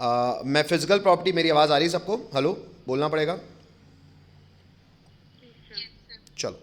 मैं physical property, मेरी आवाज़ आ रही है सबको? हेलो, बोलना पड़ेगा। चलो,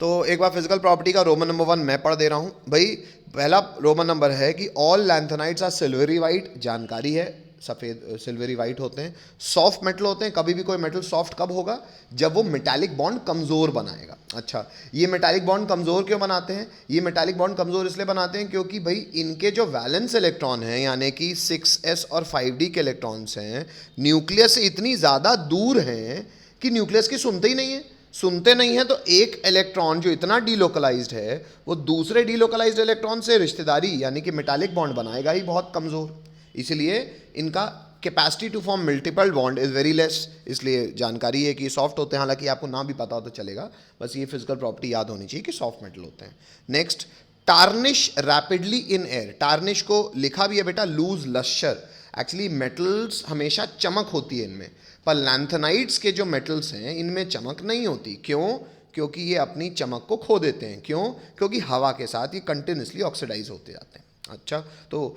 तो एक बार फिजिकल प्रॉपर्टी का रोमन नंबर 1 मैं पढ़ दे रहा हूँ भाई। पहला रोमन नंबर है कि all lanthanides are silvery white, जानकारी है, सफ़ेद सिल्वरी वाइट होते हैं, सॉफ्ट मेटल होते हैं। कभी भी कोई मेटल सॉफ्ट कब होगा? जब वो मेटालिक बॉन्ड कमज़ोर बनाएगा। अच्छा, ये मेटालिक बॉन्ड कमज़ोर क्यों बनाते हैं? ये मेटालिक बॉन्ड कमज़ोर इसलिए बनाते हैं क्योंकि भाई इनके जो वैलेंस इलेक्ट्रॉन हैं, यानी कि 6s और 5d के इलेक्ट्रॉन्स हैं, न्यूक्लियस से इतनी ज़्यादा दूर हैं कि न्यूक्लियस की सुनते ही नहीं है। सुनते नहीं है तो एक इलेक्ट्रॉन जो इतना डीलोकलाइज्ड है वो दूसरे डीलोकलाइज्ड इलेक्ट्रॉन से रिश्तेदारी यानी कि मेटालिक बॉन्ड बनाएगा ही बहुत कमज़ोर। इसलिए इनका capacity to form multiple bond is very less. इसलिए जानकारी है कि सॉफ्ट होते हैं, हालांकि आपको ना भी पता हो तो चलेगा, बस ये फिजिकल प्रॉपर्टी याद होनी चाहिए कि सॉफ्ट मेटल होते हैं। Next, tarnish rapidly in air. Tarnish को लिखा भी है बेटा लूज लश्चर। एक्चुअली मेटल्स हमेशा चमक होती है इनमें, पर लैंथेनाइड्स के जो मेटल्स हैं इनमें चमक नहीं होती। क्यों? क्योंकि ये अपनी चमक को खो देते हैं। क्यों? क्योंकि हवा के साथ ये कंटिन्यूसली ऑक्सीडाइज होते जाते हैं। अच्छा, तो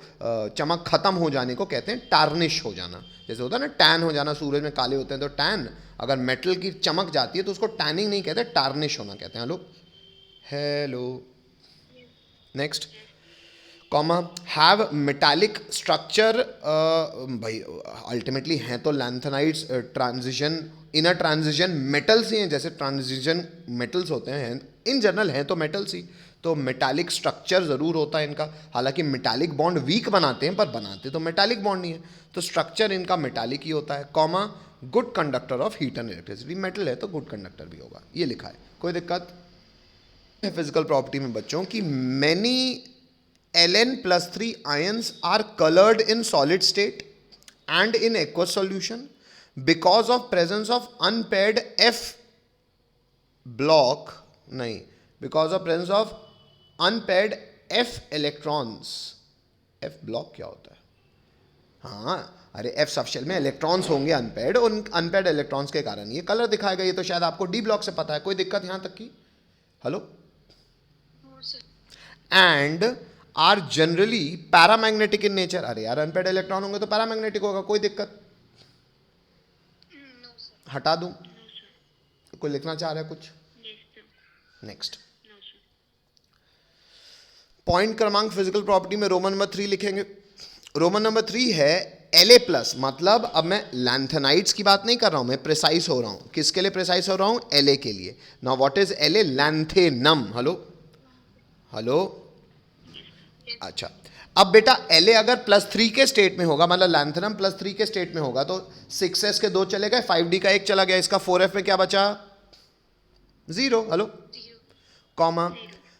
चमक खत्म हो जाने को कहते हैं टार्निश हो जाना। जैसे होता है ना टैन हो जाना, सूरज में काले होते हैं तो टैन, अगर मेटल की चमक जाती है तो उसको टैनिंग नहीं कहते, टार्निश होना कहते हैं। Hello hello. Next, comma, have metallic structure. भाई अल्टीमेटली हैं तो lanthanides transition inner transition metals ही हैं, जैसे ट्रांजिशन मेटल्स होते हैं, इन जनरल हैं तो मेटल्स ही, तो मेटालिक स्ट्रक्चर ज़रूर होता है इनका। हालांकि मेटालिक बॉन्ड वीक बनाते हैं पर बनाते तो मेटालिक बॉन्ड नहीं है, तो स्ट्रक्चर इनका मेटालिक ही होता है। Comma, good conductor of heat and electricity. Metal है तो गुड कंडक्टर भी होगा, ये लिखा है, कोई दिक्कत है फिजिकल प्रॉपर्टी में बच्चों की। Many Ln+3 ions are colored in solid state and in aqueous solution because of presence of unpaired F block, नहीं, because of presence of unpaired F electrons। F block क्या होता है? हाँ, अरे F सबशेल में इलेक्ट्रॉन्स होंगे unpaid, उन unpaired electrons के कारण ये कलर दिखाएगा। ये तो शायद आपको डी ब्लॉक से पता है, कोई दिक्कत यहां तक की? Hello. And are generally paramagnetic in nature. अरे यार, अनपेड इलेक्ट्रॉन होंगे तो पैरामैग्नेटिक होगा, कोई दिक्कत? हटा दूं? कोई लिखना चाह रहा है कुछ? नेक्स्ट, पॉइंट क्रमांक फिजिकल प्रॉपर्टी में रोमन नंबर 3 लिखेंगे। रोमन नंबर 3 है La+, मतलब अब मैं लैंथेनाइड्स की बात नहीं कर रहा हूं, मैं प्रिसाइज हो रहा हूं। किसके लिए प्रिसाइज हो रहा हूं? La के लिए। Now what is La? Lanthanum. Hello hello. अच्छा, अब बेटा La अगर +3 के स्टेट में होगा, मतलब लैंथेनम +3 के स्टेट में होगा, तो 6s के 2 चले गए, 5d का 1 चला गया, इसका 4f में क्या बचा? 0। Hello, comma,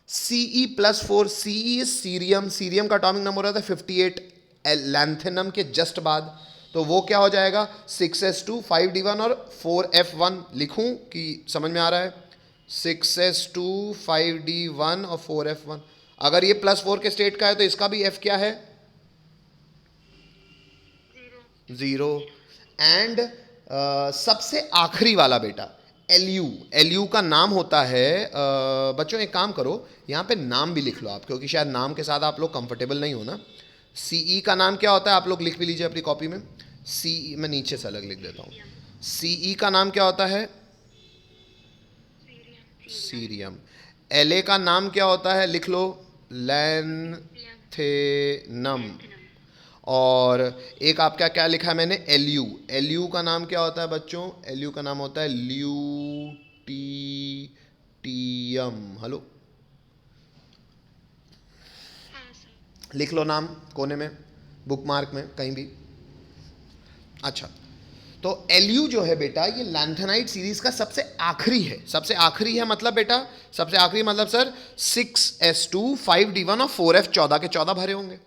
Ce+4, Ce is cerium. Cerium का अटोमिक नंबर होता है 58 लैंथेनम के जस्ट बाद, तो वो क्या हो जाएगा? 6s2 5d1 और 4f1। लिखूं कि समझ में आ रहा है? 6s2 5d1 और 4f1। अगर ये +4 के स्टेट का है तो इसका भी f क्या है? 0। एंड सबसे आखिरी वाला बेटा Lu। Lu का नाम होता है बच्चों, एक काम करो, यहाँ पे नाम भी लिख लो आप, क्योंकि शायद नाम के साथ आप लोग कंफर्टेबल नहीं हो ना। Ce का नाम क्या होता है? आप लोग लिख भी लीजिए अपनी कॉपी में। Ce, मैं नीचे से अलग लिख देता हूँ। Ce का नाम क्या होता है? सीरियम। La का नाम क्या होता है? लिख लो, लैंथेनम। और एक आपका क्या लिखा है मैंने? Lu। Lu का नाम क्या होता है बच्चों? Lu का नाम होता है ल्यूटीयम। हेलो, लिख लो नाम कोने में, बुक मार्क में कहीं भी। अच्छा, तो Lu जो है बेटा, ये लैंथेनाइड सीरीज का सबसे आखिरी है। सबसे आखिरी है मतलब बेटा, सबसे आखिरी मतलब सर 6s2 5d1 और 4f 14 के 14 भरे होंगे।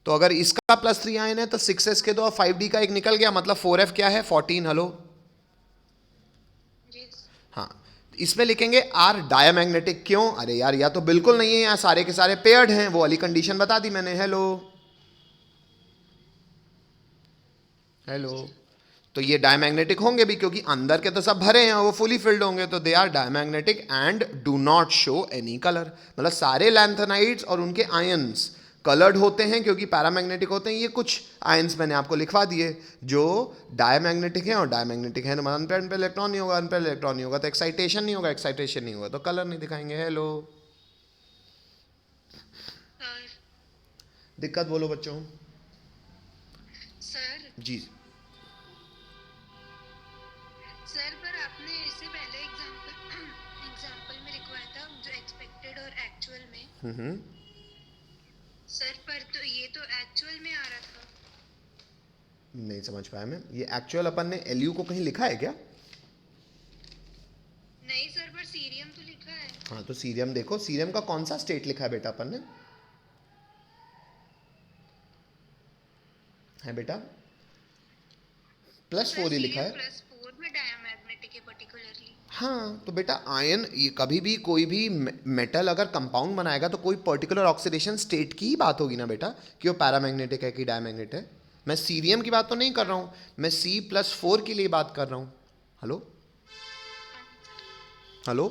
तो अगर इसका +3 आयन है तो 6s के 2 और 5d का 1 निकल गया, मतलब 4f क्या है? 14। हेलो, हाँ, इसमें लिखेंगे आर डायमैग्नेटिक। क्यों? अरे यार, या तो बिल्कुल नहीं है या सारे के सारे पेयर्ड हैं, वो वाली कंडीशन बता दी मैंने। Hello hello. तो ये डायमैग्नेटिक होंगे भी क्योंकि अंदर के तो सब भरे हैं, वो फुली फिल्ड होंगे, तो they are diamagnetic and do not show any colour. मतलब सारे लैंथेनाइड्स और उनके आयंस कलर्ड होते हैं क्योंकि पैरामैग्नेटिक होते हैं। ये कुछ आयंस मैंने आपको लिखवा दिए जो डायमैग्नेटिक हैं, और डायमैग्नेटिक है तो अनपेयर्ड पे इलेक्ट्रॉन नहीं होगा, अनपेयर्ड इलेक्ट्रॉन नहीं होगा तो एक्साइटेशन नहीं होगा, एक्साइटेशन नहीं होगा तो कलर नहीं दिखाएंगे। हेलो, दिक्कत बोलो बच्चों। सर जी सर पर आपने इससे पहले एग्जाम्पल में लिखवाया था जो एक्सपेक्टेड और एक्चुअल में। सर पर तो ये तो एक्चुअल में आ रहा था। नहीं समझ पाया मैं, ये एक्चुअल अपन ने एलयू को कहीं लिखा है क्या? नहीं सर, पर सीरियम तो लिखा है। हाँ तो सीरियम देखो, सीरियम का कौन सा स्टेट लिखा है बेटा अपन ने? है बेटा +4 ही लिखा है। +4 में डायमैग्नेटिक है पर्टिकुलरली। हाँ तो बेटा आयन, ये कभी भी कोई भी मेटल अगर कंपाउंड बनाएगा तो कोई पर्टिकुलर ऑक्सीडेशन स्टेट की ही बात होगी ना बेटा, कि वो पैरामैग्नेटिक है कि डायमैग्नेट है। मैं सीरियम की बात तो नहीं कर रहा हूँ, मैं C+4 के लिए बात कर रहा हूँ। हेलो हेलो,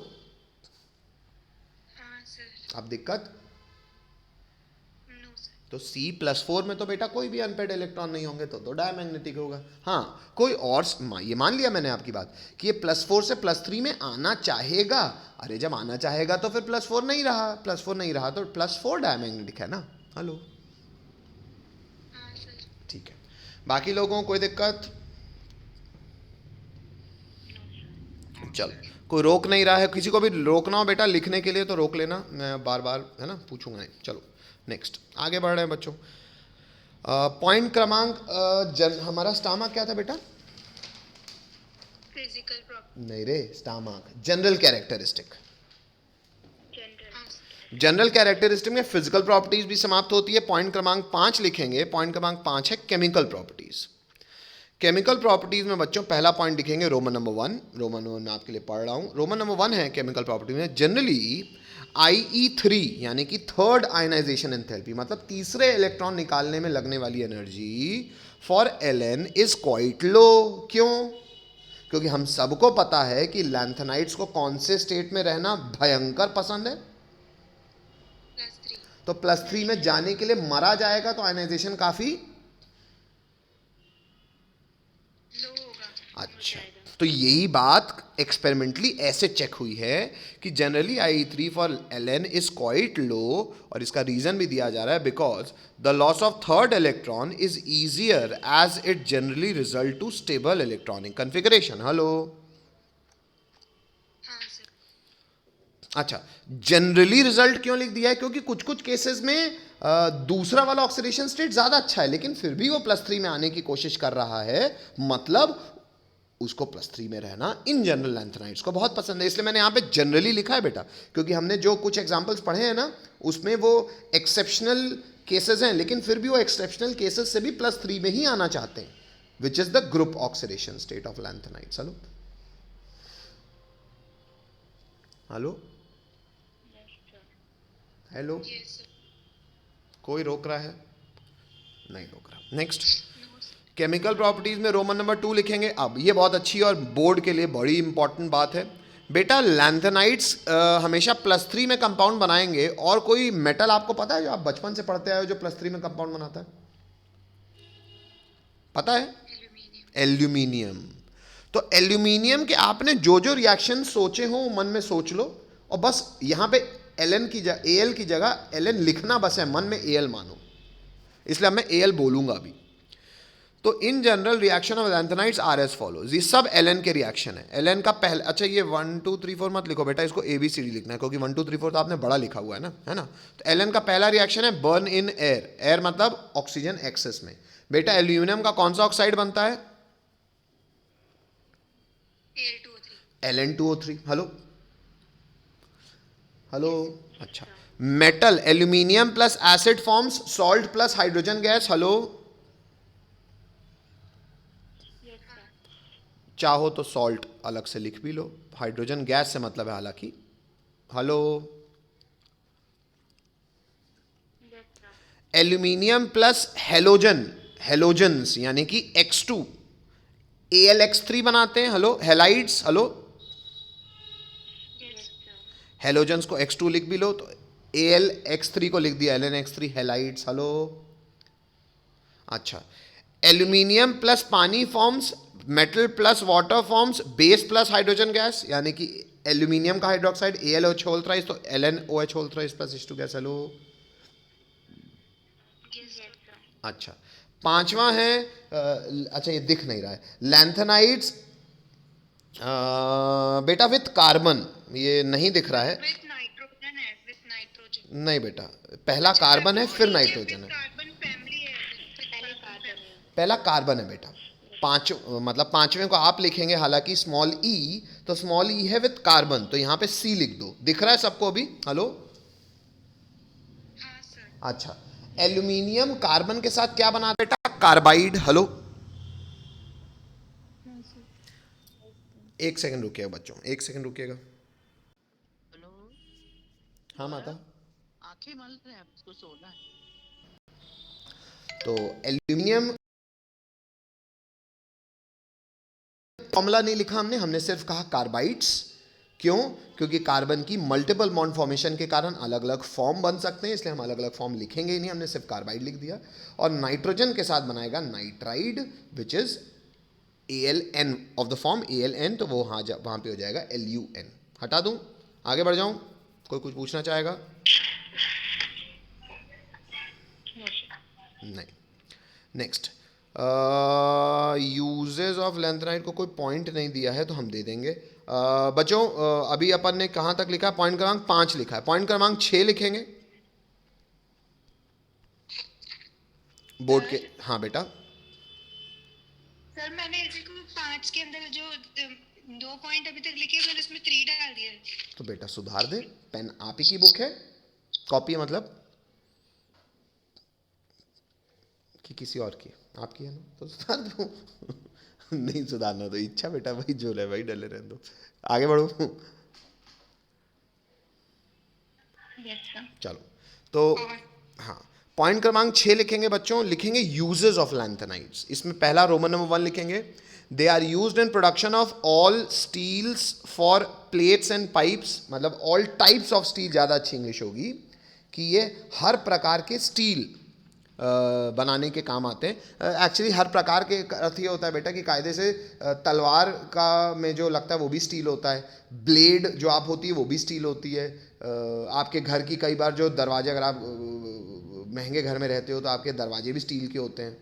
हाँ सर। अब दिक्कत? No sir. तो C+4 में तो बेटा कोई भी अनपेयर्ड इलेक्ट्रॉन नहीं होंगे तो डायमैग्नेटिक होगा। हाँ कोई और ये मान लिया मैंने आपकी बात कि ये +4 से +3 में आना चाहेगा। अरे जब आना चाहेगा तो फिर +4 नहीं रहा, +4 नहीं रहा तो +4 डायमैग्नेटिक है ना। हेलो, हाँ सर। ठीक है। बाकी लोगों को कोई दिक्कत? चल, कोई रोक नहीं रहा है। किसी को भी रोकना हो बेटा लिखने के लिए तो रोक लेना, मैं बार बार है ना पूछूंगा नहीं। चलो नेक्स्ट आगे बढ़ रहे हैं बच्चों। पॉइंट क्रमांक हमारा स्टामक क्या था बेटा? Physical property. नहीं रे, स्टामक general characteristic. General. General characteristic में फिजिकल प्रॉपर्टीज भी समाप्त होती है। पॉइंट क्रमांक 5 लिखेंगे। पॉइंट क्रमांक 5 है केमिकल प्रॉपर्टीज। केमिकल प्रॉपर्टीज में बच्चों पहला पॉइंट लिखेंगे रोमन नंबर 1। रोमन नंबर मैं आपके लिए पढ़ रहा हूँ। रोमन नंबर 1 है केमिकल प्रॉपर्टी में, जनरली IE3 यानी कि थर्ड आयनाइजेशन एंथैल्पी, मतलब तीसरे इलेक्ट्रॉन निकालने में लगने वाली energy for Ln is quite लो। क्यों? क्योंकि हम सबको पता है कि लैंथेनाइट्स को कौन से स्टेट में रहना भयंकर पसंद है। +3। तो +3 में जाने के लिए मरा जाएगा तो आयनाइजेशन काफी लो होगा। अच्छा, तो यही बात एक्सपेरिमेंटली ऐसे चेक हुई है कि generally IE3 for Ln is quite low, और इसका रीजन भी दिया जा रहा है because the loss of third electron is easier as it generally result to stable electronic configuration. Hello, हाँ सर। अच्छा, जनरली रिजल्ट क्यों लिख दिया है? क्योंकि कुछ कुछ केसेस में दूसरा वाला ऑक्सीडेशन स्टेट ज्यादा अच्छा है लेकिन फिर भी वो +3 में आने की कोशिश कर रहा है, मतलब उसको +3 में रहना इन जनरल लैंथेनाइट्स को बहुत पसंद है। इसलिए मैंने यहाँ पे जनरली लिखा है बेटा, क्योंकि हमने जो कुछ एग्जांपल्स पढ़े हैं ना उसमें वो एक्सेप्शनल केसेस हैं, लेकिन फिर भी वो एक्सेप्शनल केसेस से भी +3 में ही आना चाहते हैं, which is the group oxidation state of lanthanides. Hello hello hello, yes sir. कोई रोक रहा है? नहीं रोक रहा। Next, no sir. Chemical properties में रोमन नंबर 2 लिखेंगे। अब ये बहुत अच्छी और बोर्ड के लिए बड़ी इंपॉर्टेंट बात है बेटा। लैंथेनाइट्स हमेशा +3 में कंपाउंड बनाएंगे। और कोई मेटल आपको पता है जो आप बचपन से पढ़ते आए हो जो +3 में कंपाउंड बनाता है? पता है? एल्यूमिनियम। एल्यूमिनियम। तो एल्यूमिनियम के आपने जो जो रिएक्शन सोचे हो मन में सोच लो, और बस यहाँ पे Ln की Al की जगह Ln लिखना बस है, मन में Al मानो। इसलिए अब मैं Al बोलूंगा अभी। तो in general reaction of lanthanides are as follows. ये सब Ln के रिएक्शन है। Ln का पहला, अच्छा ये 1 2 3 4 मत लिखो बेटा, इसको ABCD लिखना है क्योंकि 1 2 3 4 तो आपने बड़ा लिखा हुआ है ना। तो Ln का पहला रिएक्शन है बर्न इन एयर। एयर मतलब ऑक्सीजन एक्सेस में। बेटा एल्यूमिनियम का कौन सा ऑक्साइड बनता है? Al2O3। Ln2O3। हेलो हेलो, अच्छा, metal aluminium plus acid forms salt plus hydrogen gas. Hello, चाहो तो सॉल्ट अलग से लिख भी लो, हाइड्रोजन गैस से मतलब है हालांकि। Hello, aluminium plus halogen, halogens यानी कि X2 AlX3 बनाते हैं। Hello, halides. हेलो, हेलोजन्स को X2 लिख भी लो तो AlX3 को लिख दिया LnX3 हेलाइड्स। हेलो, अच्छा, एल्यूमिनियम प्लस पानी forms metal plus water forms base plus hydrogen gas, यानी कि एल्यूमिनियम का हाइड्रोक्साइड AlOH होल थ्राइस तो LnOH whole thrice plus H2 gas. Hello, yes sir. अच्छा, पांचवा है अच्छा ये दिख नहीं रहा है, लैंथेनाइड्स बेटा विथ कार्बन, ये नहीं दिख रहा है। विथ नाइट्रोजन है, विथ नाइट्रोजन। नहीं बेटा, पहला कार्बन है फिर नाइट्रोजन है। कार्बन फैमिली है, पहले कार्बन है। पहला कार्बन है बेटा, पांच मतलब पांचवें को आप लिखेंगे हालांकि स्मॉल ई, तो स्मॉल ई है विथ कार्बन, तो यहाँ पे सी लिख दो। दिख रहा है सबको अभी? हेलो, हाँ सर। अच्छा, एल्यूमिनियम कार्बन के साथ क्या बनाता है बेटा? कार्बाइड। हेलो, एक सेकंड रुकिएगा बच्चों, एक सेकंड रुकिएगा। हेलो। हाँ माता। आंखें मल रहे हैं, आपको सोना है। तो एल्यूमिनियम फॉर्मूला नहीं लिखा हमने, हमने सिर्फ कहा कार्बाइड्स। क्यों? क्योंकि कार्बन की मल्टीपल बॉन्ड फॉर्मेशन के कारण अलग अलग फॉर्म बन सकते हैं, इसलिए हम अलग अलग फॉर्म लिखेंगे ही नहीं, हमने सिर्फ कार्बाइड लिख दिया। और नाइट्रोजन के साथ बनाएगा nitride which is AlN of the form AlN, तो वो वहां पे हो जाएगा LUN। हटा दूं, आगे बढ़ जाऊं? कोई कुछ पूछना चाहेगा? नहीं। नेक्स्ट, यूजेस ऑफ लैंथेनाइड को कोई पॉइंट नहीं दिया है तो हम दे देंगे। बच्चों अभी अपन ने कहाँ तक लिखा है? पॉइंट क्रमांक 5 लिखा है, पॉइंट क्रमांक 6 लिखेंगे बोर्ड के। हाँ बेटा, सर मैंने ऐसे को 5 के अंदर जो 2 पॉइंट अभी तक लिखे मैंने उसमें 3 डाल दिया। तो बेटा सुधार दे, पेन आप ही की बुक है, कॉपी मतलब कि किसी और की? आपकी है ना, तो सुधार दो। नहीं सुधारना तो इच्छा बेटा, भाई जो है भाई डले रहने दो, आगे बढ़ो। Yes sir. चलो, तो हाँ, पॉइंट क्रमांक 6 लिखेंगे बच्चों, लिखेंगे यूजेस ऑफ लैंथेनाइड्स। इसमें पहला रोमन नंबर 1 लिखेंगे, they are used in production of all steels for plates and pipes, मतलब ऑल टाइप्स ऑफ स्टील, ज़्यादा अच्छी इंग्लिश होगी कि ये हर प्रकार के स्टील बनाने के काम आते हैं। एक्चुअली हर प्रकार के अर्थ ये होता है बेटा कि कायदे से तलवार का में जो लगता है वो भी स्टील होता है, ब्लेड जो आप होती है वो भी स्टील होती है, आपके घर की कई बार जो दरवाजे, अगर आप महंगे घर में रहते हो तो आपके दरवाजे भी स्टील के होते हैं,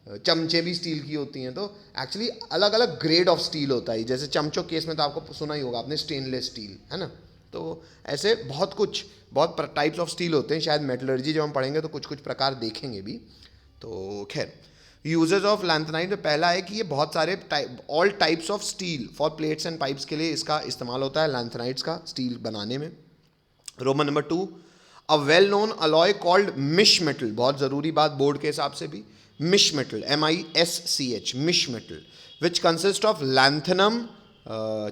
चमचे भी स्टील की होती हैं। तो एक्चुअली अलग अलग ग्रेड ऑफ स्टील होता है, जैसे चमचों केस में तो आपको सुना ही होगा आपने, स्टेनलेस स्टील, है ना। तो ऐसे बहुत कुछ, बहुत टाइप्स ऑफ स्टील होते हैं, शायद मेटलर्जी जब हम पढ़ेंगे तो कुछ कुछ प्रकार देखेंगे भी। तो खैर, यूजेस ऑफ लैंथेनाइड में पहला है कि ये बहुत सारे all types of steel for plates and pipes के लिए इसका इस्तेमाल होता है, लैंथेनाइड्स का स्टील बनाने में। Roman number 2, a well known alloy called misch metal, बहुत ज़रूरी बात बोर्ड के हिसाब से भी, misch metal MISCH, misch metal, which consist of lanthanum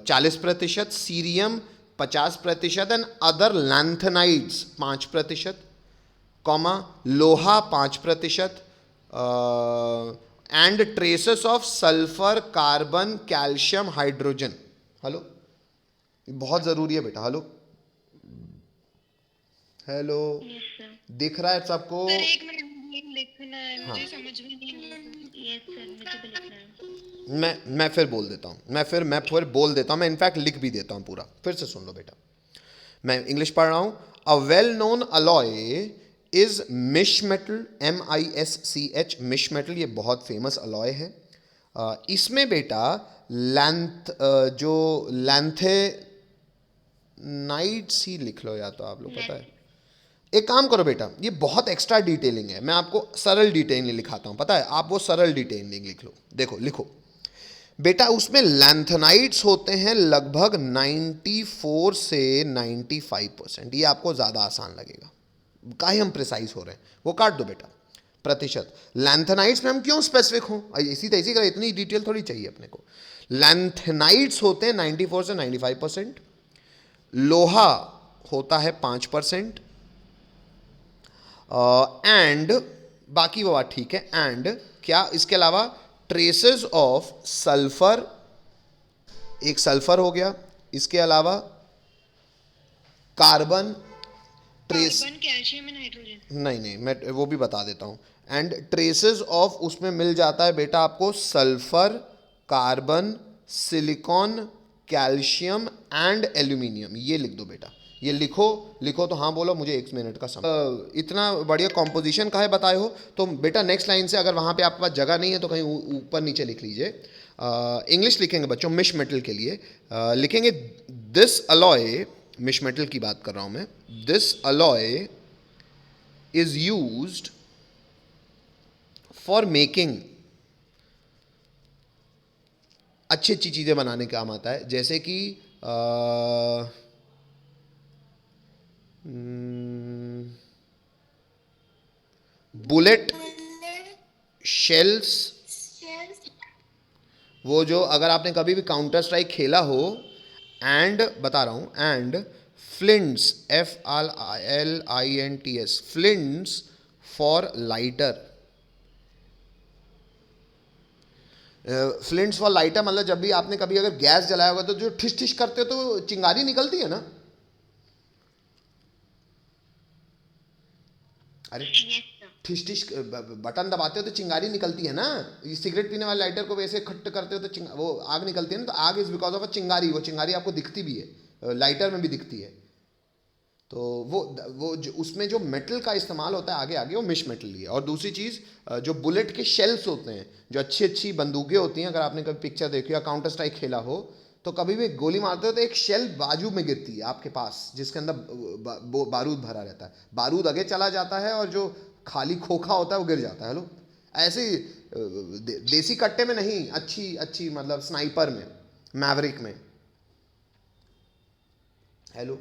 40%, cerium 50% and other lanthanides 5%, comma लोहा 5%, and traces of sulphur, carbon, calcium, hydrogen. Hello, बहुत ज़रूरी है बेटा। Hello, hello, yes sir. दिख रहा है सबको? सर एक मिनट लिखना है, मुझे समझ में नहीं आ रहा। यस सर, मुझे भी लिखना है। मैं फिर बोल देता हूँ, मैं फिर बोल देता हूँ, मैं इनफैक्ट लिख भी देता हूँ पूरा, फिर से सुन लो बेटा। मैं इंग्लिश पढ़ रहा हूँ। A well known alloy is misch metal, MISCH, misch metal, ये बहुत फेमस अलॉय है। इसमें बेटा जो लैंथेनाइड्स ही लिख लो, या तो आप लोग पता है। एक काम करो बेटा, ये बहुत एक्स्ट्रा डिटेलिंग है, मैं आपको सरल डिटेलिंग लिखाता हूँ, पता है, आप वो सरल डिटेलिंग लिख लो। देखो लिखो बेटा, उसमें लैंथेनाइड्स होते हैं लगभग 94 से 95%, ये आपको ज़्यादा आसान लगेगा, काहे हम प्रिसाइज हो रहे हैं, वो काट दो बेटा प्रतिशत। लैंथेनाइड्स में हम क्यों स्पेसिफिक हों, इसी तैसी कर, इतनी डिटेल थोड़ी चाहिए अपने को। लैंथेनाइड्स होते हैं 94 से 95%, लोहा होता है 5%, एंड बाकी वो बात ठीक है, एंड क्या इसके अलावा ट्रेसेस ऑफ सल्फर, एक सल्फर हो गया, इसके अलावा carbon, trace, carbon, calcium and hydrogen. नहीं नहीं मैं वो भी बता देता हूँ। एंड ट्रेसेस ऑफ, उसमें मिल जाता है बेटा आपको sulphur, carbon, silicon, calcium and aluminium. ये लिख दो बेटा, ये लिखो। लिखो तो हाँ बोलो, मुझे 1 मिनट का समय। इतना बढ़िया कॉम्पोजिशन का है बताए हो तो बेटा नेक्स्ट लाइन से अगर वहाँ पे आपके पास जगह नहीं है तो कहीं ऊपर नीचे लिख लीजिए। इंग्लिश लिखेंगे बच्चों मिश मेटल के लिए, लिखेंगे दिस अलॉय, मिश मेटल की बात कर रहा हूँ मैं, this alloy is used for making, अच्छी अच्छी चीज़ें बनाने का काम आता है, जैसे कि बुलेट शेल्स। वो जो अगर आपने कभी भी काउंटर स्ट्राइक खेला हो, एंड बता रहा हूँ, and flints, FLINTS, flints for lighter. Flints for lighter मतलब जब भी आपने कभी अगर गैस जलाया होगा तो जो ठिश ठिश करते हो तो चिंगारी निकलती है ना। अरे ठिश ठिश बटन दबाते हो तो चिंगारी निकलती है ना। ये सिगरेट पीने वाले लाइटर को वैसे खट्ट करते हो तो वो आग निकलती है ना। तो आग इज बिकॉज ऑफ अ चिंगारी। वो चिंगारी आपको दिखती भी है, लाइटर में भी दिखती है। तो वो जो उसमें जो मेटल का इस्तेमाल होता है आगे आगे, वो मिश मेटल ही है। और दूसरी चीज़, जो बुलेट के शेल्स होते हैं, जो अच्छी अच्छी बंदूकें होती हैं, अगर आपने कभी पिक्चर देखी या काउंटर स्ट्राइक खेला हो तो कभी भी गोली मारते हो तो एक शेल बाजू में गिरती है आपके पास, जिसके अंदर बारूद भरा रहता है। बारूद आगे चला जाता है और जो खाली खोखा होता है वो गिर जाता है। हेलो, ऐसे ही देसी कट्टे में नहीं, अच्छी अच्छी मतलब स्नाइपर में, मैवरिक में। हेलो,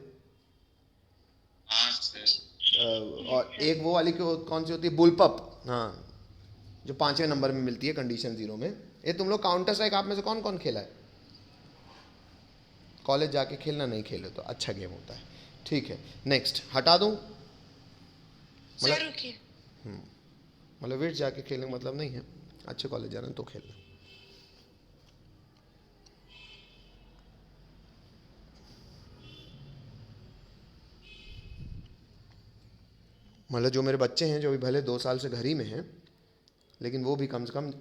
और एक वो वाली कौन सी होती है, बुलपप, हाँ, जो 5वें नंबर में मिलती है कंडीशन 0 में। ये तुम लोग काउंटर स्ट्राइक आप में से कौन कौन खेला है? कॉलेज जाके खेलना, नहीं खेले तो अच्छा गेम होता है। ठीक है, नेक्स्ट हटा दूँ? मतलब वेट जाके खेलने का मतलब नहीं है, अच्छे कॉलेज जाना तो खेलना। मतलब जो मेरे बच्चे हैं जो भी भले 2 साल से घर ही में हैं, लेकिन वो भी कम से कम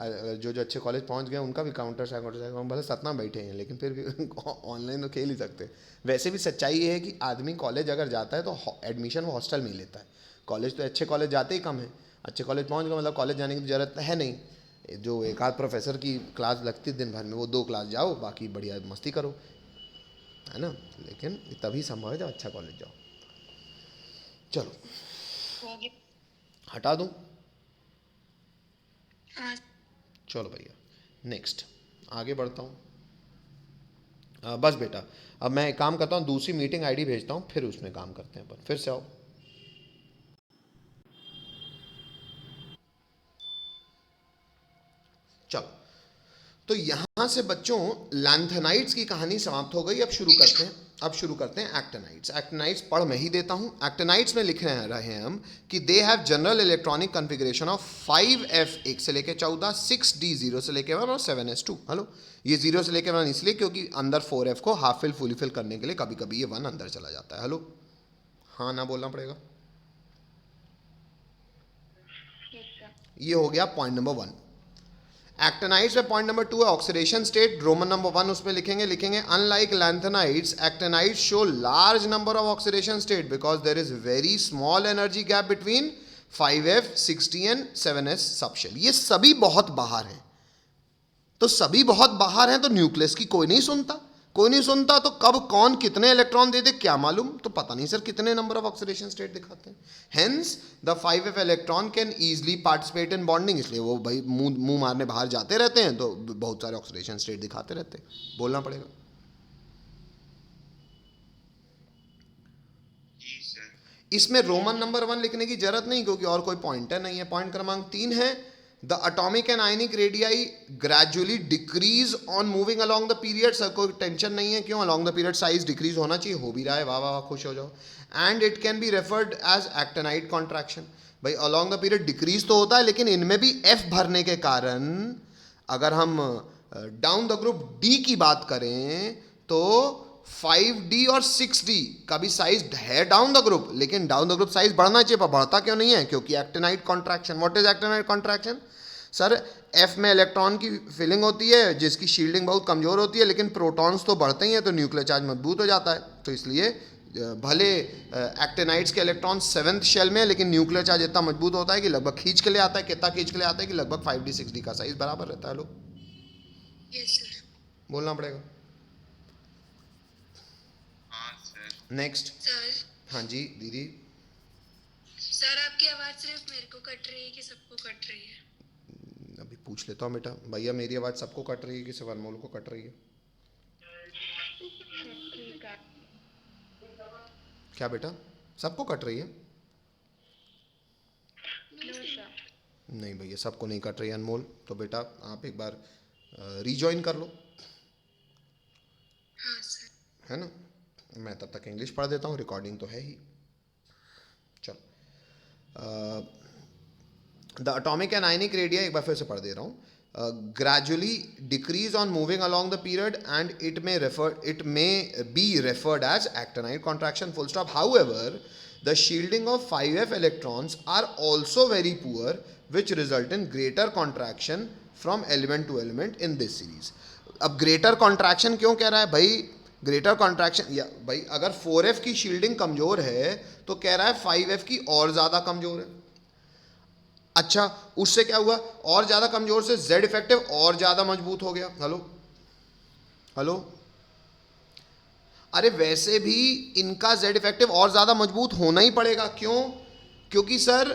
जो जो अच्छे कॉलेज पहुंच गए उनका भी काउंटर स्ट्राइक भले सतना बैठे हैं, लेकिन फिर भी ऑनलाइन तो खेल ही सकते हैं। वैसे भी सच्चाई ये है कि आदमी कॉलेज अगर जाता है तो एडमिशन वो हॉस्टल में ही लेता है। कॉलेज तो अच्छे कॉलेज जाते ही कम है। अच्छे कॉलेज पहुँच गए मतलब कॉलेज जाने की ज़रूरत है नहीं। जो एक आध प्रोफेसर की क्लास लगती दिन भर में, वो 2 क्लास जाओ, बाकी बढ़िया मस्ती करो, है ना। लेकिन तभी संभव है जब अच्छा कॉलेज जाओ। चलो हटा दूँ? चलो भैया नेक्स्ट आगे बढ़ता हूँ। बस बेटा अब मैं एक काम करता हूँ, दूसरी मीटिंग आईडी भेजता हूँ, फिर उसमें काम करते हैं अपन। फिर से आओ। चलो, तो यहाँ से बच्चों लैंथेनाइट्स की कहानी समाप्त हो गई। अब शुरू करते हैं एक्टिनाइट्स। एक्टिनाइट्स पढ़ मैं ही देता हूँ। एक्टिनाइट्स में लिख रहे हैं हम कि they have general electronic configuration of 5f 1 से लेकर 14, 6d 0 से लेकर 1 और 7s 2। हेलो, ये 0 से लेकर 1 इसलिए क्योंकि अंदर 4f को हाफ फिल फुली फिल करने के लिए कभी कभी ये 1 अंदर चला जाता है। हेलो, हाँ ना बोलना पड़ेगा। ये हो गया पॉइंट नंबर 1। एक्टिनाइट्स में पॉइंट नंबर 2 है ऑक्सीडेशन स्टेट। रोमन नंबर 1 उसमें लिखेंगे unlike lanthanides, actinides show large number of oxidation state because there is very small energy gap between 5f 6d and 7s subshell. ये सभी बहुत बाहर हैं। तो सभी बहुत बाहर हैं तो न्यूक्लियस की कोई नहीं सुनता। तो कब कौन कितने इलेक्ट्रॉन दे दे क्या मालूम। तो पता नहीं सर कितने नंबर ऑफ ऑक्सीडेशन स्टेट दिखाते हैं। Hence the 5f electron can easily participate in bonding. इसलिए वो भाई मुंह मारने बाहर जाते रहते हैं तो बहुत सारे ऑक्सीडेशन स्टेट दिखाते रहते हैं। बोलना पड़ेगा। इसमें रोमन नंबर 1 लिखने की जरूरत नहीं क्योंकि और कोई पॉइंटर नहीं है। पॉइंट क्रमांक 3 है the atomic and ionic radii gradually decrease on moving along the period. Sir कोई टेंशन नहीं है, क्यों? Along the period size decrease होना चाहिए, हो भी रहा है, वाह वाह खुश हो जाओ। And it can be referred as actinide contraction. भाई अलॉन्ग द पीरियड डिक्रीज तो होता है, लेकिन इनमें भी एफ भरने के कारण अगर हम डाउन द ग्रुप डी की बात करें तो 5D और 6D का भी साइज है डाउन द ग्रुप, लेकिन डाउन द ग्रुप साइज बढ़ना चाहिए, पर बढ़ता क्यों नहीं है? क्योंकि actinide contraction. What is actinide contraction? Sir F में इलेक्ट्रॉन की फिलिंग होती है जिसकी शील्डिंग बहुत कमज़ोर होती है, लेकिन प्रोटॉन्स तो बढ़ते ही हैं, तो न्यूक्लियर चार्ज मजबूत हो जाता है। तो इसलिए भले एक्टिनाइड्स के इलेक्ट्रॉन 7th शेल में है, लेकिन न्यूक्लियर चार्ज इतना मजबूत होता है कि लगभग खींच के ले आता है। कितना खींच के ले आता है कि लगभग 5D 6D का साइज बराबर रहता है। लो यस सर। बोलना पड़ेगा। नेक्स्ट। सर हाँ जी दीदी। सर आपकी आवाज़ सिर्फ मेरे को कट रही है कि सबको कट रही है? अभी पूछ लेता हूँ बेटा। भैया मेरी आवाज़ सबको कट रही है कि सिर्फ अनमोल को कट रही है? क्या बेटा सबको कट रही है? नहीं भैया सबको नहीं कट रही है अनमोल। तो बेटा आप एक बार रीजॉइन कर लो, हाँ सर। है ना। मैं तब तक इंग्लिश पढ़ देता हूँ, रिकॉर्डिंग तो है ही। चलो the atomic and ionic radii एक बार फिर से पढ़ दे रहा हूँ। Gradually decrease on moving along the period and it may be referred as actinide contraction, full stop. However the shielding of 5f electrons are also very poor, which result in greater contraction from element to element in this series. अब greater contraction क्यों कह रहा है भाई? Greater contraction या भाई अगर 4f की शील्डिंग कमजोर है तो कह रहा है 5f की और ज़्यादा कमजोर है। अच्छा उससे क्या हुआ? और ज़्यादा कमजोर से Z इफेक्टिव और ज़्यादा मजबूत हो गया। Hello hello. अरे वैसे भी इनका Z इफेक्टिव और ज़्यादा मजबूत होना ही पड़ेगा। क्यों? क्योंकि सर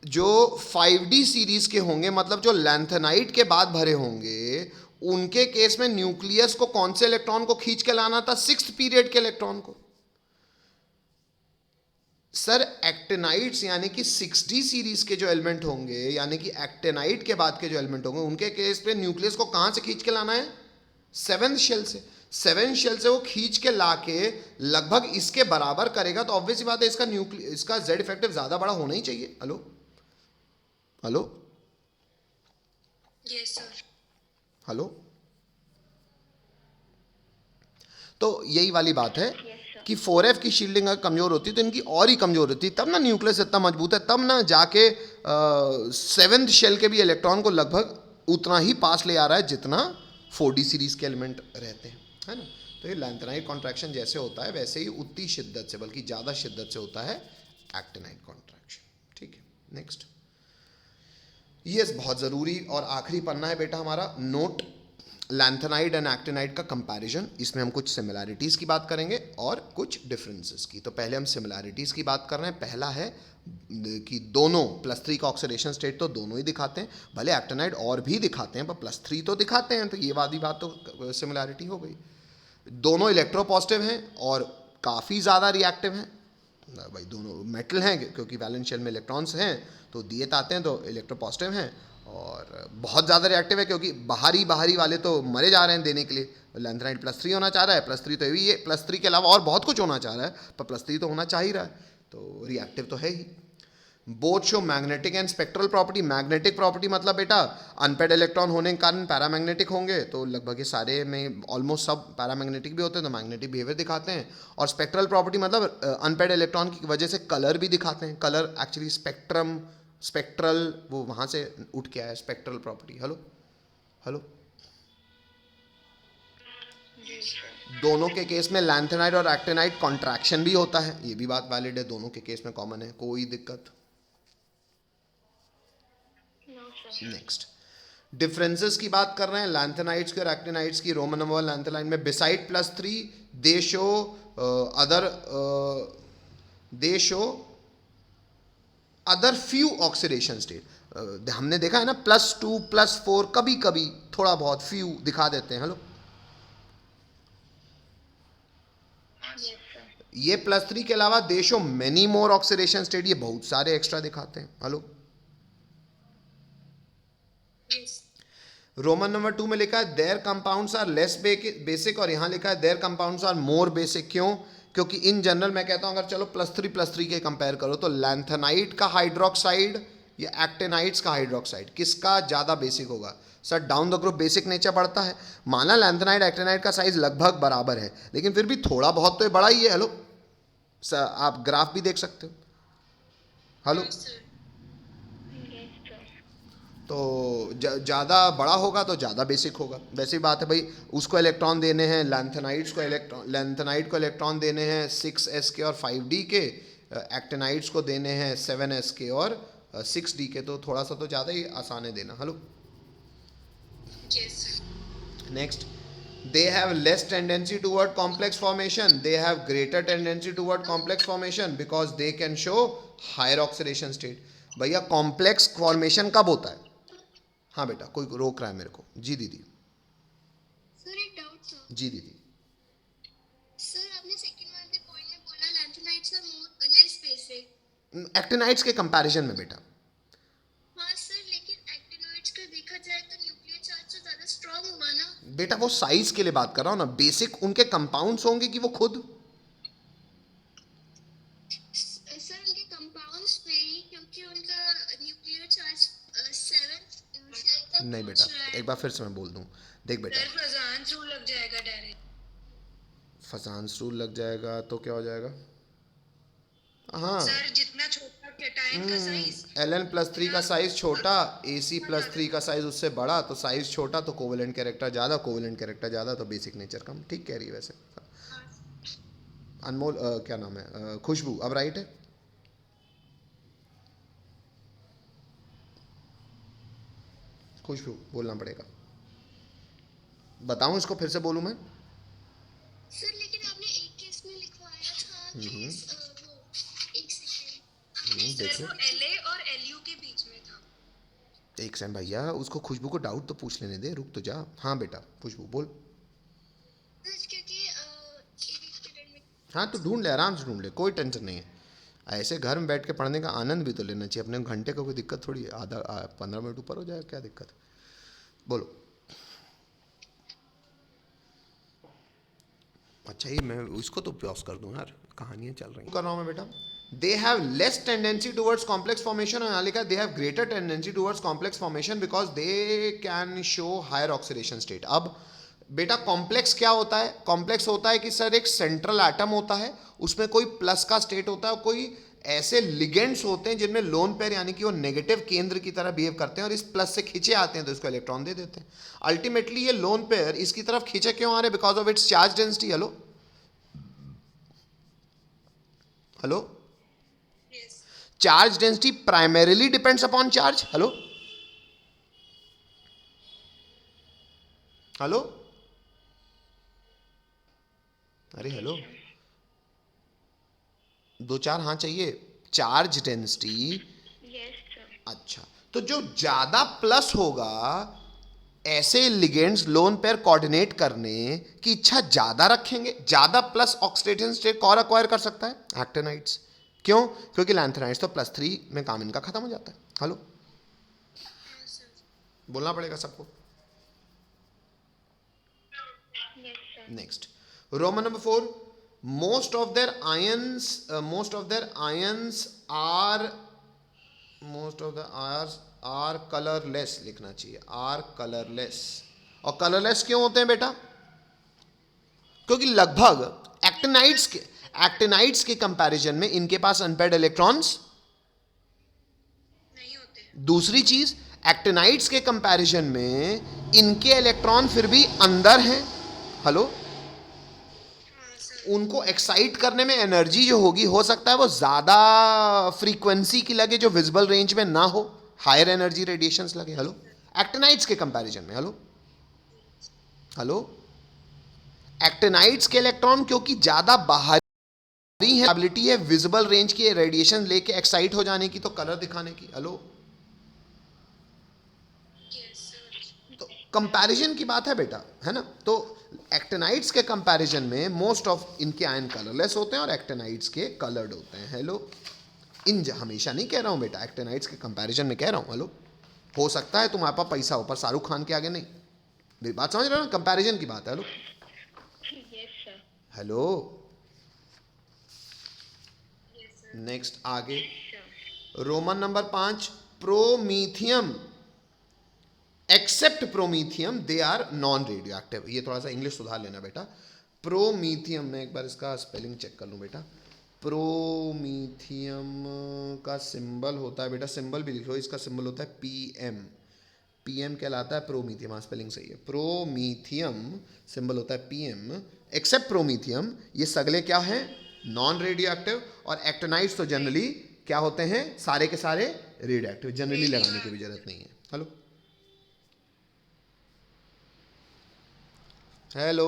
जो 5D सीरीज के होंगे, मतलब जो लैंथेनाइड के बाद भरे होंगे, उनके केस में न्यूक्लियस को कौन से इलेक्ट्रॉन को खींच के लाना था? 6th पीरियड के इलेक्ट्रॉन को। सर एक्टिनाइड्स यानी कि 6D सीरीज के जो एलिमेंट होंगे, यानी कि एक्टिनाइड के बाद के जो एलिमेंट होंगे, उनके केस पे न्यूक्लियस को कहां से खींच के लाना है? 7th शेल से। 7th शेल से वो खींच के लाके लगभग इसके बराबर करेगा, तो ऑब्वियस बात है इसका Z इफेक्टिव ज्यादा बड़ा होना ही चाहिए। Hello hello. Yes sir. Hello. तो यही वाली बात है कि 4f की शील्डिंग अगर कमजोर होती तो इनकी और ही कमजोर होती, तब ना न्यूक्लियस इतना मजबूत है, तब ना जाके 7th शेल के भी इलेक्ट्रॉन को लगभग उतना ही पास ले आ रहा है जितना 4D सीरीज के एलिमेंट रहते हैं, है ना। तो ये लैंथेनाइड कॉन्ट्रैक्शन जैसे होता है वैसे ही उतनी शिद्दत से, बल्कि ज़्यादा शिद्दत से होता है एक्टिनाइड कॉन्ट्रैक्शन। ठीक है नेक्स्ट। ये बहुत ज़रूरी और आखिरी पन्ना है बेटा हमारा, नोट लैंथेनाइड एंड एक्टिनाइड का कंपैरिजन। इसमें हम कुछ सिमिलैरिटीज़ की बात करेंगे और कुछ डिफरेंसेस की। तो पहले हम सिमिलैरिटीज़ की बात कर रहे हैं। पहला है कि दोनों +3 का ऑक्सीडेशन स्टेट तो दोनों ही दिखाते हैं, भले एक्टिनाइड और भी दिखाते हैं पर +3 तो दिखाते हैं, तो ये वाली बात तो सिमिलैरिटी हो गई। दोनों इलेक्ट्रोपॉजिटिव हैं और काफ़ी ज़्यादा रिएक्टिव हैं। भाई दोनों मेटल हैं, क्योंकि वैलेंस शेल में इलेक्ट्रॉन्स हैं तो दिए आते हैं, तो इलेक्ट्रोपॉजिटिव हैं। और बहुत ज़्यादा रिएक्टिव है क्योंकि बाहरी वाले तो मरे जा रहे हैं देने के लिए। लैंथेनाइड +3 होना चाह रहा है, +3 तो ये +3 के अलावा और बहुत कुछ होना चाह रहा है, पर +3 तो होना चाह ही रहा है, तो रिएक्टिव तो है ही। Both show magnetic and spectral property. Magnetic property मतलब बेटा अनपेड इलेक्ट्रॉन होने के कारण पैरामैग्नेटिक होंगे, तो लगभग ये सारे में ऑलमोस्ट सब पैरामैग्नेटिक भी होते हैं, तो मैग्नेटिक बिहेवियर दिखाते हैं। और स्पेक्ट्रल प्रॉपर्टी मतलब अनपेड इलेक्ट्रॉन की वजह से कलर भी दिखाते हैं। कलर एक्चुअली स्पेक्ट्रल वो वहाँ से उठ के आया, स्पेक्ट्रल प्रॉपर्टी। Hello hello. दोनों के केस में लैंथेनाइड और एक्टिनाइड कॉन्ट्रैक्शन भी होता है, ये भी बात वैलिड है, दोनों के केस में कॉमन है, कोई दिक्कत। नेक्स्ट डिफरेंसेस की बात कर रहे हैं लैंथेनाइड्स की और एक्टिनाइड्स की। रोमन नंबर 1 लैंथेनाइड में बिसाइड +3 दे show other few oxidation state. हमने देखा है ना +2 +4 कभी कभी थोड़ा बहुत फ्यू दिखा देते हैं। हेलो ये +3 के अलावा दे show many more oxidation state, ये बहुत सारे एक्स्ट्रा दिखाते हैं। हेलो रोमन नंबर 2 में लिखा है their compounds are less basic, और यहां लिखा है their compounds are more basic. क्यों? क्योंकि इन जनरल मैं कहता हूं अगर चलो +3 के कंपेयर करो तो लैंथेनाइड का हाइड्रोक्साइड ये एक्टिनाइड्स का हाइड्रोक्साइड, किसका ज़्यादा बेसिक होगा? Sir down the group basic nature बढ़ता है, माना लैंथेनाइड एक्टिनाइड का साइज लगभग बराबर है, लेकिन फिर भी थोड़ा बहुत तो ये बड़ा ही है। हेलो सर, आप ग्राफ भी देख सकते हो। हेलो, हाँ सर। तो ज़्यादा बड़ा होगा तो ज़्यादा बेसिक होगा, वैसी बात है भाई। उसको इलेक्ट्रॉन देने हैं, लैंथेनाइड को इलेक्ट्रॉन देने हैं 6s के और 5d के, एक्टिनाइड्स को देने हैं 7s के और 6d के, तो थोड़ा सा तो ज़्यादा ही आसान है देना। Hello yes sir. Next, they have less tendency toward complex formation, they have greater tendency toward complex formation because they can show higher oxidation state। भैया कॉम्प्लेक्स फॉर्मेशन कब होता है? हाँ बेटा, कोई रोक रहा है मेरे को। जी दीदी। सर एक डाउट था जी दीदी। सर, आपने सेकंड वन के पॉइंट में बोला lanthanides are more less basic. Actinides के कंपैरिजन में बेटा। हाँ सर, लेकिन एक्टिनोइड्स का देखा जाए तो न्यूक्लियर चार्ज तो ज्यादा स्ट्रांग होगा ना। बेटा वो साइज के लिए बात कर रहा हूँ ना, बेसिक उनके कंपाउंड्स होंगे कि वो खुद? सर उनके कंपाउंड्स पे ही, क्योंकि उनका न्यूक्लियर चार्ज 7 नहीं बेटा, एक बार फिर से मैं बोल दूँ, देख बेटा, सर फजान रूल लग जाएगा डायरेक्ट। फजांस रूल लग जाएगा तो क्या हो जाएगा? हाँ, सर जितना छोटा कैटायन का साइज, Ln+3 का साइज छोटा, Ac+3 का साइज उससे बड़ा, तो साइज छोटा तो कोवेलेंट कैरेक्टर ज़्यादा, कोवेलेंट कैरेक्टर ज़्यादा तो बेसिक नेचर कम। ठीक कह रही है वैसे अनमोल। क्या नाम है? खुशबू, अब राइट है? खुशबू बोलना पड़ेगा, बताऊं इसको फिर से बोलूं मैं? सर लेकिन आपने एक केस में लिखवाया था कि वो एक सेकंड देखो वो LA और LU के बीच में था। एक सेकंड भैया, उसको खुशबू को डाउट तो पूछ लेने दे, रुक तो जा। हाँ बेटा खुशबू बोल। सर क्योंकि एक स्टूडेंट में हाँ तो ढूंढ ले, आराम से ढूंढ ले, कोई टेंशन नहीं है। ऐसे घर में बैठ के पढ़ने का आनंद भी तो लेना चाहिए अपने। घंटे का कोई दिक्कत थोड़ी है, आधा 15 मिनट ऊपर हो जाए, क्या दिक्कत है? बोलो। अच्छा ये मैं इसको तो पॉज कर दूं यार, कहानियां चल रही कर रहा हूं मैं बेटा। They have less tendency towards complex formation, और लिखा they have greater tendency towards complex formation because they can show higher oxidation state. अब बेटा कॉम्प्लेक्स क्या होता है? कॉम्प्लेक्स होता है कि सर एक सेंट्रल एटम होता है, उसमें कोई प्लस का स्टेट होता है, कोई ऐसे लिगेंड्स होते हैं जिनमें लोन पेयर यानी कि वो नेगेटिव केंद्र की तरह बिहेव करते हैं और इस प्लस से खींचे आते हैं तो इसको इलेक्ट्रॉन दे देते हैं। अल्टीमेटली ये लोन पेयर इसकी तरफ खींचे क्यों आ रहे? Because of its charge density. Hello hello, yes charge density primarily depends upon charge. Hello hello, अरे हेलो, दो चार हाँ चाहिए। Charge density, yes sir. अच्छा तो जो ज्यादा प्लस होगा, ऐसे लिगेंड्स लोन पेयर कोऑर्डिनेट करने की इच्छा ज्यादा रखेंगे, ज्यादा प्लस ऑक्सीडेशन स्टेट कौन अक्वायर कर सकता है? एक्टिनाइड्स। क्यों? क्योंकि लैंथेनाइड्स तो +3 में काम इनका खत्म हो जाता है। हेलो हाँ सर। बोलना पड़ेगा सबको। Yes sir. Next, Roman number 4, most of their ions are colorless लिखना चाहिए, are colorless। और कलरलेस क्यों होते हैं बेटा? क्योंकि लगभग एक्टिनाइड्स के कंपैरिजन में इनके पास अनपेयर्ड इलेक्ट्रॉन्स नहीं होते। दूसरी चीज, एक्टिनाइड्स के कंपैरिजन में इनके इलेक्ट्रॉन फिर भी अंदर हैं। हेलो, हाँ सर। उनको एक्साइट करने में एनर्जी जो होगी, हो सकता है वो ज़्यादा फ्रीक्वेंसी की लगे जो विजिबल रेंज में ना हो, हायर एनर्जी रेडिएशंस लगे। हेलो एक्टिनाइड्स के कंपैरिजन में। हेलो हेलो, एक्टिनाइड्स के इलेक्ट्रॉन क्योंकि ज़्यादा बाहरी है, एबिलिटी है विजिबल रेंज की रेडिएशन लेके एक्साइट हो जाने की, तो कलर दिखाने की। Hello yes sir. तो कंपैरिजन की बात है बेटा, है ना? तो एक्टिनाइड्स के कंपैरिजन में मोस्ट ऑफ इनके आयन कलरलेस होते हैं और एक्टिनाइड्स के कलर्ड होते हैं। हेलो, हमेशा नहीं कह रहा हूं बेटा, एक्टिनाइड्स के कंपैरिजन में कह रहा हूं। हेलो, हो सकता है तुम्हारे पास पैसा हो पर शाहरुख खान के आगे नहीं। मेरी बात समझ रहे हो ना? कंपैरिजन की बात है। Hello yes sir. Hello yes sir. Next आगे, roman number 5, promethium except promethium they are non radioactive. ये थोड़ा सा इंग्लिश सुधार लेना बेटा। प्रोमीथियम, मैं एक बार इसका स्पेलिंग चेक कर लूँ बेटा। प्रोमीथियम का सिंबल होता है बेटा, सिंबल भी लिख लो, इसका सिंबल होता है पीएम। पीएम कहलाता है प्रोमीथियम। हाँ स्पेलिंग सही है। प्रोमीथियम सिंबल होता है पीएम। एक्सेप्ट प्रोमीथियम, ये सगले क्या हैं? Non radio active. और एक्टिनाइड्स तो जनरली क्या होते हैं? सारे के सारे रेडियो एक्टिव। जनरली लगाने की भी जरूरत नहीं है। Hello hello